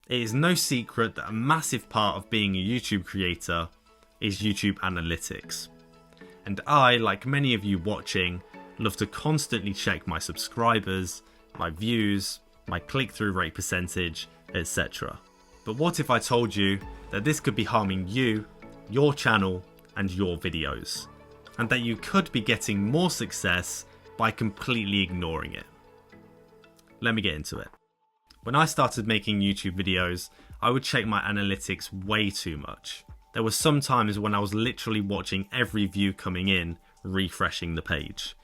It is no secret that a massive part of being a YouTube creator is YouTube analytics. And I, like many of you watching, love to constantly check my subscribers, my views, my click-through rate percentage, etc. But what if I told you that this could be harming you, your channel, and your videos, and that you could be getting more success by completely ignoring it? Let me get into it. When I started making YouTube videos, I would check my analytics way too much. There were some times when I was literally watching every view coming in, refreshing the page.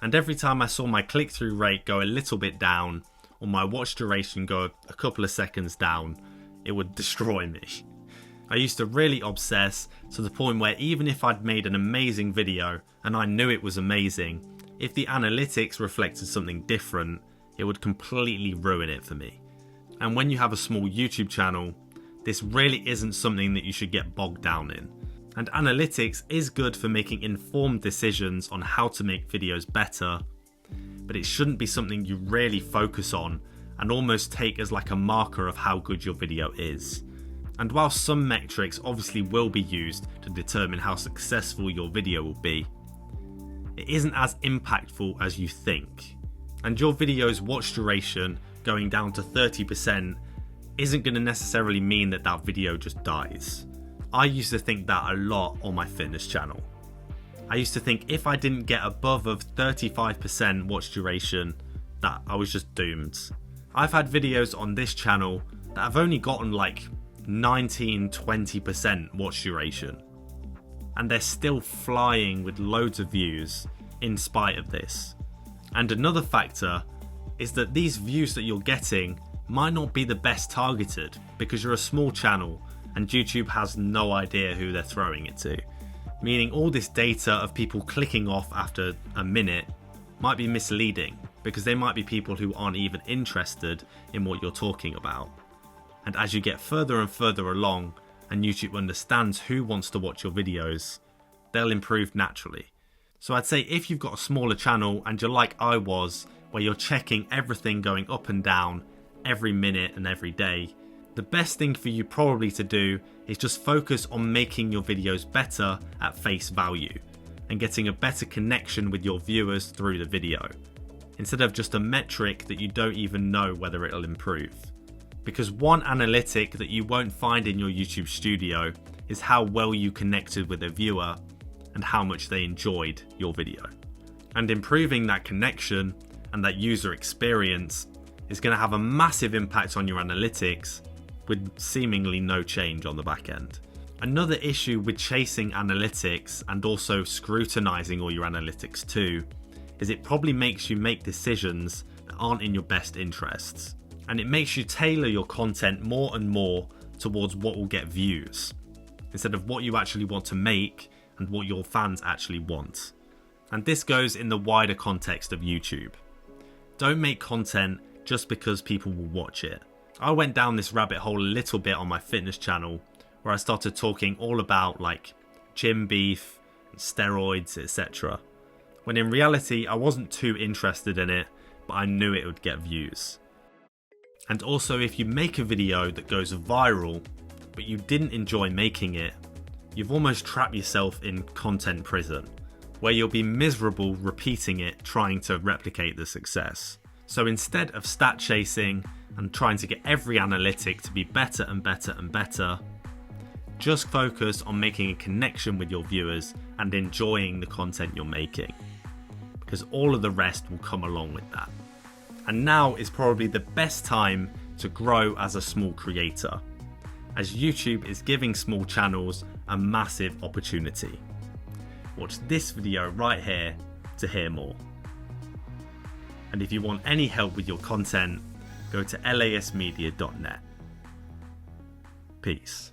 And every time I saw my click-through rate go a little bit down, or my watch duration go a couple of seconds down, it would destroy me. I used to really obsess to the point where even if I'd made an amazing video and I knew it was amazing, if the analytics reflected something different, it would completely ruin it for me. And when you have a small YouTube channel, this really isn't something that you should get bogged down in. And analytics is good for making informed decisions on how to make videos better, but it shouldn't be something you really focus on and almost take as like a marker of how good your video is. And while some metrics obviously will be used to determine how successful your video will be, it isn't as impactful as you think. And your video's watch duration going down to 30% isn't going to necessarily mean that that video just dies. I used to think that a lot on my fitness channel. I used to think if I didn't get above of 35% watch duration, that I was just doomed. I've had videos on this channel that have only gotten like 19-20% watch duration, and they're still flying with loads of views in spite of this. And another factor is that these views that you're getting might not be the best targeted because you're a small channel and YouTube has no idea who they're throwing it to. Meaning all this data of people clicking off after a minute might be misleading because they might be people who aren't even interested in what you're talking about. And as you get further and further along and YouTube understands who wants to watch your videos, they'll improve naturally. So I'd say if you've got a smaller channel and you're like I was, where you're checking everything going up and down every minute and every day, the best thing for you probably to do is just focus on making your videos better at face value and getting a better connection with your viewers through the video, instead of just a metric that you don't even know whether it'll improve. Because one analytic that you won't find in your YouTube studio is how well you connected with a viewer and how much they enjoyed your video. And improving that connection and that user experience is going to have a massive impact on your analytics with seemingly no change on the back end. Another issue with chasing analytics and also scrutinizing all your analytics too is it probably makes you make decisions that aren't in your best interests. And it makes you tailor your content more and more towards what will get views, instead of what you actually want to make and what your fans actually want. And this goes in the wider context of YouTube. Don't make content just because people will watch it. I went down this rabbit hole a little bit on my fitness channel where I started talking all about like gym beef, steroids, etc. When in reality I wasn't too interested in it, but I knew it would get views. And also, if you make a video that goes viral, but you didn't enjoy making it, you've almost trapped yourself in content prison, where you'll be miserable repeating it, trying to replicate the success. So instead of stat chasing and trying to get every analytic to be better and better and better, just focus on making a connection with your viewers and enjoying the content you're making, because all of the rest will come along with that. And now is probably the best time to grow as a small creator, as YouTube is giving small channels a massive opportunity. Watch this video right here to hear more. And if you want any help with your content, go to lasmedia.net. Peace.